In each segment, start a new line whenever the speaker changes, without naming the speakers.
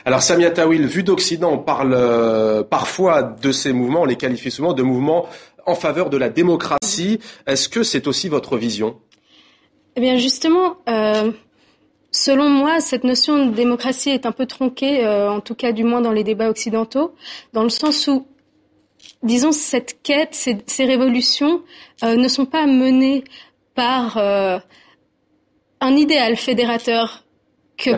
Alors Samia Tawil, vu d'Occident, on parle parfois de ces mouvements, on les qualifie souvent de mouvements en faveur de la démocratie. Est-ce que c'est aussi votre vision ?
Eh bien justement, selon moi, cette notion de démocratie est un peu tronquée, en tout cas du moins dans les débats occidentaux, dans le sens où, disons, cette quête, ces révolutions ne sont pas menées par un idéal fédérateur que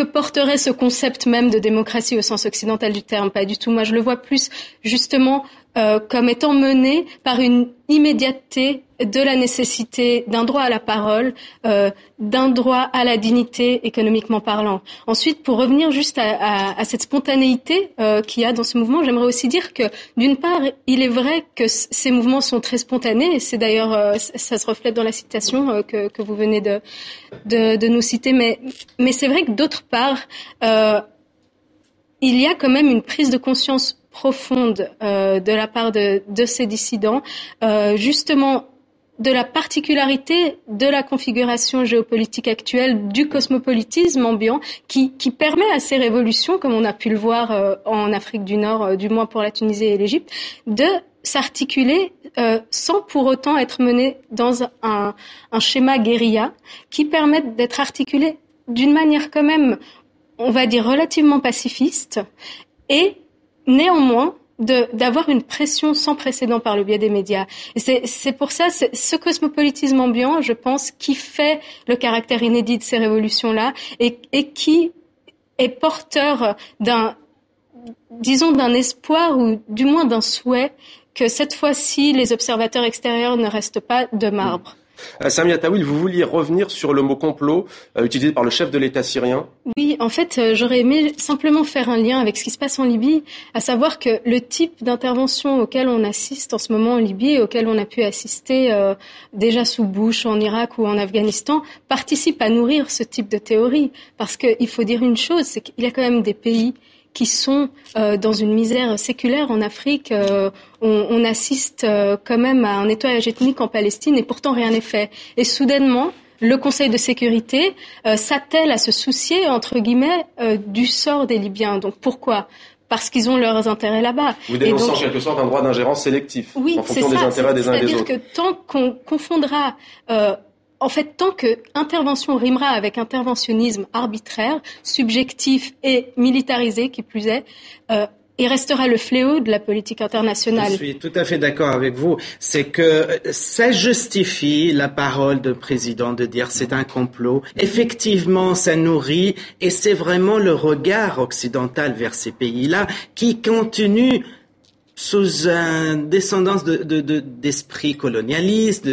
porterait ce concept même de démocratie au sens occidental du terme. Pas du tout. Moi, je le vois plus justement comme étant mené par une immédiateté de la nécessité d'un droit à la parole, d'un droit à la dignité économiquement parlant. Ensuite, pour revenir juste à cette spontanéité qu'il y a dans ce mouvement, j'aimerais aussi dire que, d'une part, il est vrai que ces mouvements sont très spontanés, et c'est d'ailleurs, ça se reflète dans la citation que vous venez de nous citer, mais c'est vrai que d'autre part, il y a quand même une prise de conscience profonde de la part de ces dissidents, justement de la particularité de la configuration géopolitique actuelle, du cosmopolitisme ambiant qui permet à ces révolutions, comme on a pu le voir en Afrique du Nord, du moins pour la Tunisie et l'Égypte, de s'articuler sans pour autant être menées dans un schéma guérilla qui permette d'être articulées d'une manière quand même, on va dire, relativement pacifiste et néanmoins d'avoir une pression sans précédent par le biais des médias. Et c'est pour ça, c'est ce cosmopolitisme ambiant, je pense, qui fait le caractère inédit de ces révolutions-là et qui est porteur d'un espoir ou du moins d'un souhait que cette fois-ci, les observateurs extérieurs ne restent pas de marbre.
Samia Tawil, vous vouliez revenir sur le mot complot utilisé par le chef de l'État syrien ?
Oui, en fait, j'aurais aimé simplement faire un lien avec ce qui se passe en Libye, à savoir que le type d'intervention auquel on assiste en ce moment en Libye et auquel on a pu assister déjà sous Bush en Irak ou en Afghanistan participe à nourrir ce type de théorie. Parce qu'il faut dire une chose, c'est qu'il y a quand même des pays qui sont dans une misère séculaire en Afrique. On assiste quand même à un nettoyage ethnique en Palestine et pourtant rien n'est fait. Et soudainement, le Conseil de sécurité s'attelle à se soucier, entre guillemets, du sort des Libyens. Donc pourquoi ? Parce qu'ils ont leurs intérêts là-bas.
Vous dénoncez en quelque sorte un droit d'ingérence sélectif en fonction des intérêts des uns et des autres.
C'est-à-dire que tant qu'on confondra... En fait, tant que intervention rimera avec interventionnisme arbitraire, subjectif et militarisé, qui plus est, il restera le fléau de la politique internationale.
Je suis tout à fait d'accord avec vous. C'est que ça justifie la parole du président de dire c'est un complot. Effectivement, ça nourrit et c'est vraiment le regard occidental vers ces pays-là qui continue sous une descendance d'esprit colonialiste.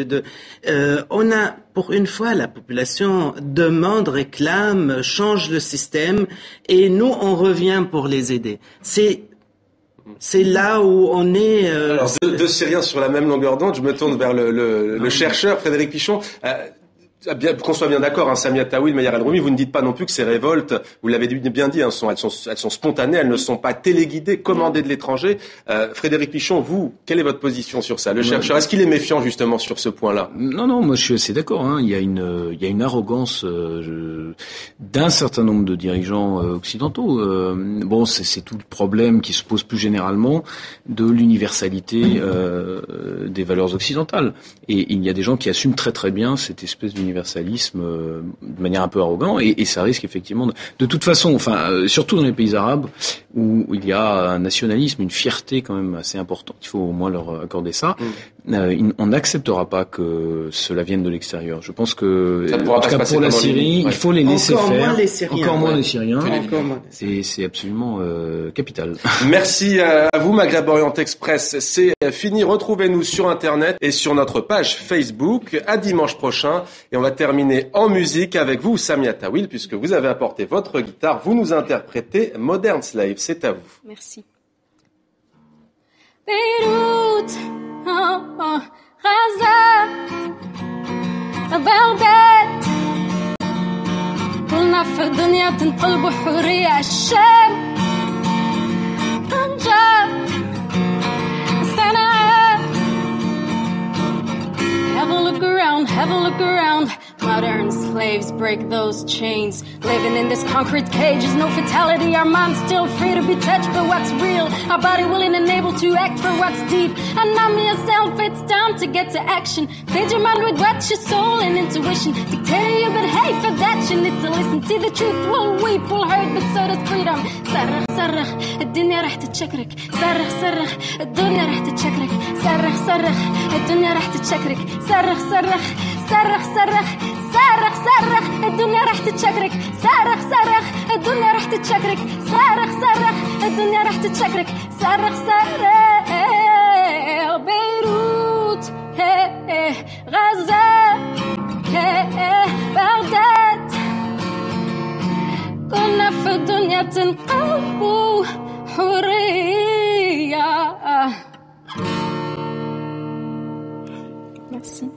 On a, pour une fois, la population demande, réclame, change le système et nous, on revient pour les aider. C'est là où on est...
Alors, deux Syriens sur la même longueur d'onde, je me tourne vers le chercheur Frédéric Pichon. Qu'on soit bien d'accord, Samia Tawil, Meyer El-Roumi, vous ne dites pas non plus que ces révoltes, vous l'avez bien dit, elles sont spontanées, elles ne sont pas téléguidées, commandées de l'étranger. Frédéric Pichon, vous, quelle est votre position sur ça ? Le chercheur, est-ce qu'il est méfiant justement sur ce point-là ?
Non, moi je suis assez d'accord. Il y a une arrogance d'un certain nombre de dirigeants occidentaux. C'est tout le problème qui se pose plus généralement de l'universalité des valeurs occidentales. Et il y a des gens qui assument très très bien cette espèce d'universalisme de manière un peu arrogante et ça risque effectivement de toute façon, surtout dans les pays arabes où il y a un nationalisme, une fierté quand même assez importante, il faut au moins leur accorder ça. On n'acceptera pas que cela vienne de l'extérieur. Je pense que, en tout cas pour la Syrie, il faut les laisser faire. Encore moins les Syriens. C'est absolument capital.
Merci à vous, Maghreb Orient Express. C'est fini. Retrouvez-nous sur Internet et sur notre page Facebook. À dimanche prochain. Et on va terminer en musique avec vous, Samia Tawil, puisque vous avez apporté votre guitare. Vous nous interprétez Modern Slave. C'est à vous.
Merci.
Beyrouth, Gaza, بغداد كلنا في الدنيا تنقلبوا حرية الشام طنجة صنعاء Have a look around Modern slaves break those chains. Living in this concrete cage is no fatality. Our mind's still free to be touched by what's real. Our body willing and able to act for what's deep. And numb yourself, it's time to get to action. Feed your mind with what's your soul and intuition. Dictating you, but hey, for that you need to listen. See, the truth will weep, will hurt, but so does freedom. صرخ صرخ الدنيا راح تتشكرك. صرخ صرخ الدنيا راح تتشكرك. صرخ صرخ الدنيا راح تتشكرك. صرخ صرخ صرخ صرخ صرخ صرخ الدنيا راح تتشكرك. صرخ صرخ الدنيا راح تتشكرك. صرخ صرخ الدنيا راح تتشكرك. صرخ صرخ بيروت غزة بغداد كنا في الدنيا تنقلبوا حرية. Merci.